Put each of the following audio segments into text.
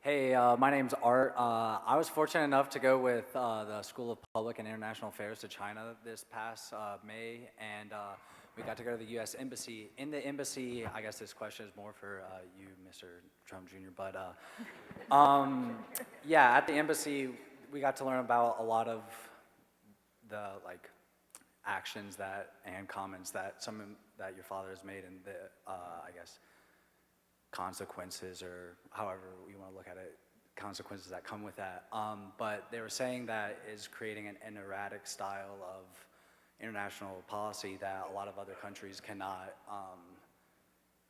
Hey, my name's Art. I was fortunate enough to go with the School of Public and International Affairs to China this past May, and we got to go to the U.S. Embassy. In the embassy, I guess this question is more for you, Mr. Trump Jr., but yeah, at the embassy, we got to learn about a lot of the actions and comments that that your father has made, and the I guess consequences, or however you want to look at it, consequences that come with that. But they were saying that is creating an erratic style of international policy that a lot of other countries cannot,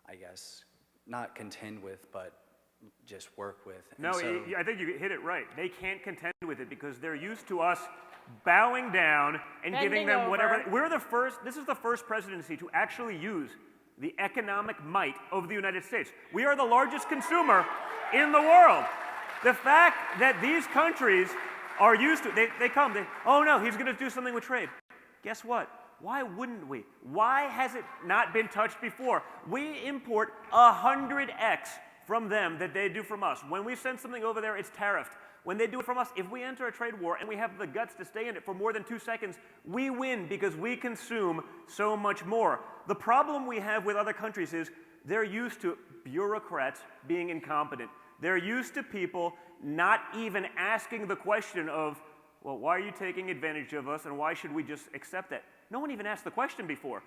I guess, not contend with, but just work with. No, I think you hit it right. They can't contend with it because they're used to us bowing down and giving them whatever. This is the first presidency to actually use the economic might of the United States. We are the largest consumer in the world. The fact that these countries are used to, oh no, he's gonna do something with trade. Guess what? Why wouldn't we? Why has it not been touched before? We import 100x from them that they do from us. When we send something over there, it's tariffed. When they do it from us, if we enter a trade war and we have the guts to stay in it for more than 2 seconds, we win because we consume so much more. The problem we have with other countries is they're used to bureaucrats being incompetent. They're used to people not even asking the question of, well, why are you taking advantage of us and why should we just accept that? No one even asked the question before.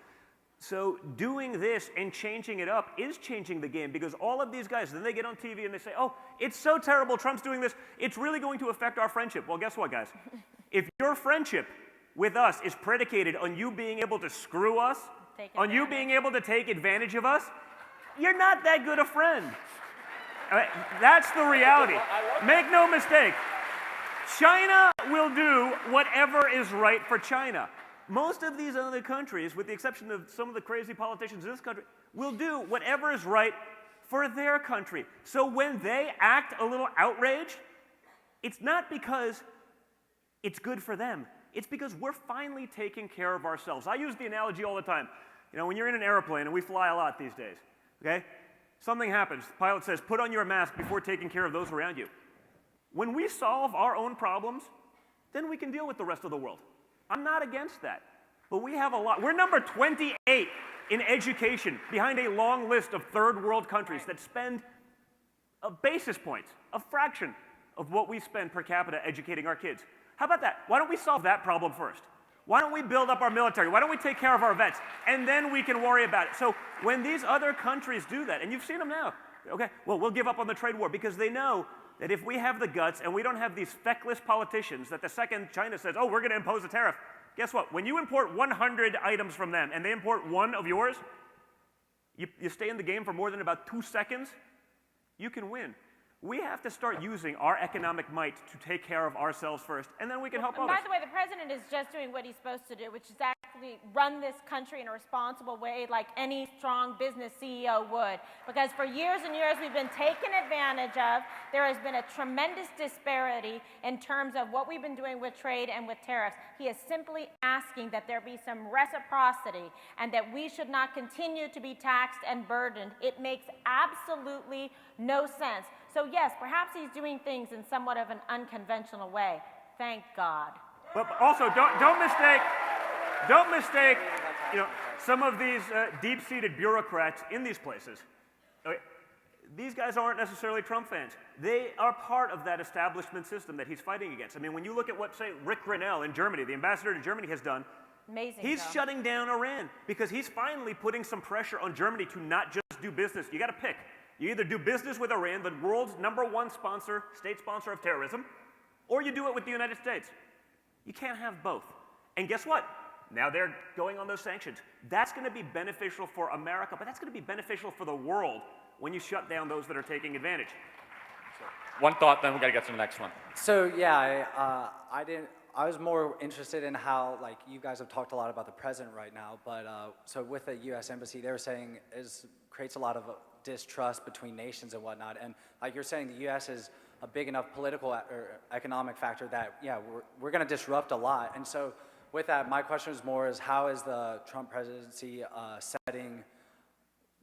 So doing this and changing it up is changing the game, because all of these guys, then they get on TV and they say, oh, it's so terrible, Trump's doing this, it's really going to affect our friendship. Well, guess what, guys? If your friendship with us is predicated on you being able to screw us, on you being able to take advantage of us, you're not that good a friend. That's the reality. Make no mistake. China will do whatever is right for China. Most of these other countries, with the exception of some of the crazy politicians in this country, will do whatever is right for their country. So when they act a little outraged, it's not because it's good for them. It's because we're finally taking care of ourselves. I use the analogy all the time. You know, when you're in an airplane, and we fly a lot these days, okay? Something happens. The pilot says, put on your mask before taking care of those around you. When we solve our own problems, then we can deal with the rest of the world. I'm not against that, but we have a lot. We're number 28 in education, behind a long list of third world countries that spend a basis points, a fraction of what we spend per capita educating our kids. How about that? Why don't we solve that problem first? Why don't we build up our military? Why don't we take care of our vets? And then we can worry about it. So when these other countries do that, and you've seen them now, okay, well, we'll give up on the trade war because they know that if we have the guts and we don't have these feckless politicians that the second China says, oh, we're going to impose a tariff, guess what? When you import 100 items from them and they import one of yours, you stay in the game for more than about 2 seconds, you can win. We have to start using our economic might to take care of ourselves first, and then we can help others. By the way, the president is just doing what he's supposed to do, which is actually run this country in a responsible way like any strong business CEO would. Because for years and years we've been taken advantage of. There has been a tremendous disparity in terms of what we've been doing with trade and with tariffs. He is simply asking that there be some reciprocity and that we should not continue to be taxed and burdened. It makes absolutely no sense. So yes, perhaps he's doing things in somewhat of an unconventional way. Thank God. But also, don't mistake, you know, some of these deep-seated bureaucrats in these places. Okay, these guys aren't necessarily Trump fans. They are part of that establishment system that he's fighting against. I mean, when you look at what, say, Rick Grinnell in Germany, the ambassador to Germany, has done, amazing. He's shutting down Iran because he's finally putting some pressure on Germany to not just do business. You got to pick. You either do business with Iran, the world's #1 sponsor, state sponsor of terrorism, or you do it with the United States. You can't have both. And guess what? Now they're going on those sanctions. That's going to be beneficial for America, but that's going to be beneficial for the world when you shut down those that are taking advantage. So, one thought, then we got to get to the next one. So yeah, I was more interested in how, like, you guys have talked a lot about the president right now, but so with the U.S. Embassy, they were saying creates a lot of distrust between nations and whatnot, and like you're saying, the U.S. is a big enough political or economic factor that, yeah, we're going to disrupt a lot. And so with that, my question is more is how is the Trump presidency setting,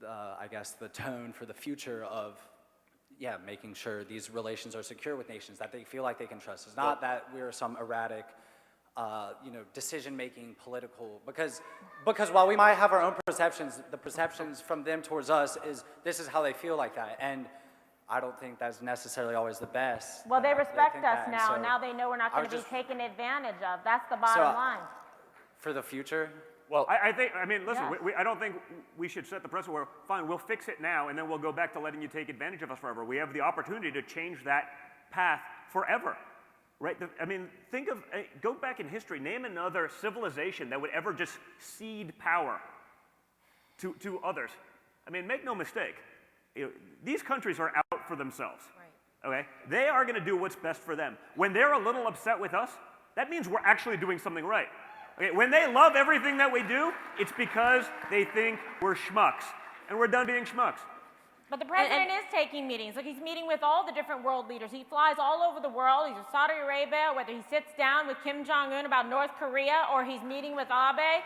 I guess, the tone for the future of yeah, making sure these relations are secure with nations, that they feel like they can trust us, not that we're some erratic, decision-making political, because while we might have our own perceptions, the perceptions from them towards us is this is how they feel like that, and I don't think that's necessarily always the best. Well, they respect think us that, and now, so and now they know we're not I going to was be just- taken advantage of. That's the bottom line. For the future, Well, I mean, listen, Yes. I don't think we should set the precedent where, fine, we'll fix it now, and then we'll go back to letting you take advantage of us forever. We have the opportunity to change that path forever, right? Go back in history, name another civilization that would ever just cede power to others. I mean, make no mistake, these countries are out for themselves, okay? They are going to do what's best for them. When they're a little upset with us, that means we're actually doing something right. Okay, when they love everything that we do, it's because they think we're schmucks, and we're done being schmucks. But the president is taking meetings. Like, he's meeting with all the different world leaders. He flies all over the world. He's in Saudi Arabia, whether he sits down with Kim Jong-un about North Korea, or he's meeting with Abe,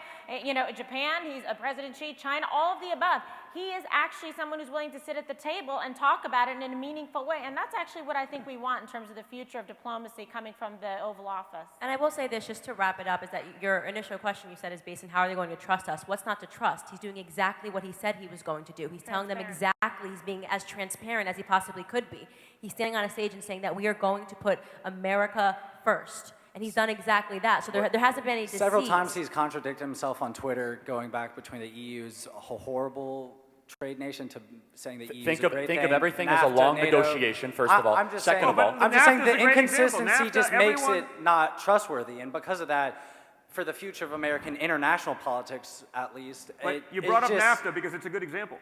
Japan, he's President Xi, China, all of the above. He is actually someone who's willing to sit at the table and talk about it in a meaningful way. And that's actually what I think we want in terms of the future of diplomacy coming from the Oval Office. And I will say this, just to wrap it up, is that your initial question you said is based on how are they going to trust us? What's not to trust? He's doing exactly what he said he was going to do. He's telling them exactly, he's being as transparent as he possibly could be. He's standing on a stage and saying that we are going to put America first. And he's done exactly that. So there hasn't been any deceit. several times he's contradicted himself on Twitter, going back between the EU's a horrible trade nation to saying the EU think is a of great think thing. of everything as a NAFTA, long NATO. negotiation, first of all. I'm just Second saying, of all, I'm just saying NAFTA's the a great example. inconsistency NAFTA, just makes everyone- it not trustworthy, and because of that, for the future of American international politics, at least, But you brought up NAFTA because it's a good example.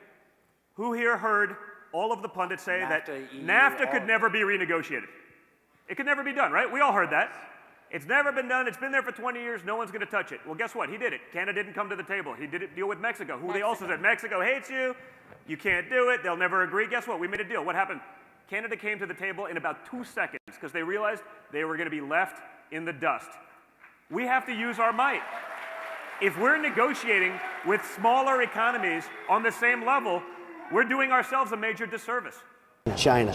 Who here heard all of the pundits say that NAFTA, EU, NAFTA all could of never be renegotiated? It could never be done, right? We all heard that. It's never been done. It's been there for 20 years. No one's going to touch it. Well, guess what? He did it. Canada didn't come to the table. He did it deal with Mexico, who they also said, Mexico hates you. You can't do it. They'll never agree. Guess what? We made a deal. What happened? Canada came to the table in about 2 seconds because they realized they were going to be left in the dust. We have to use our might. If we're negotiating with smaller economies on the same level, we're doing ourselves a major disservice. China.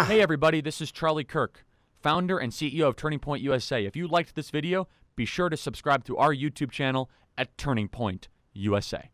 Hey everybody, this is Charlie Kirk, founder and CEO of Turning Point USA. If you liked this video, be sure to subscribe to our YouTube channel at Turning Point USA.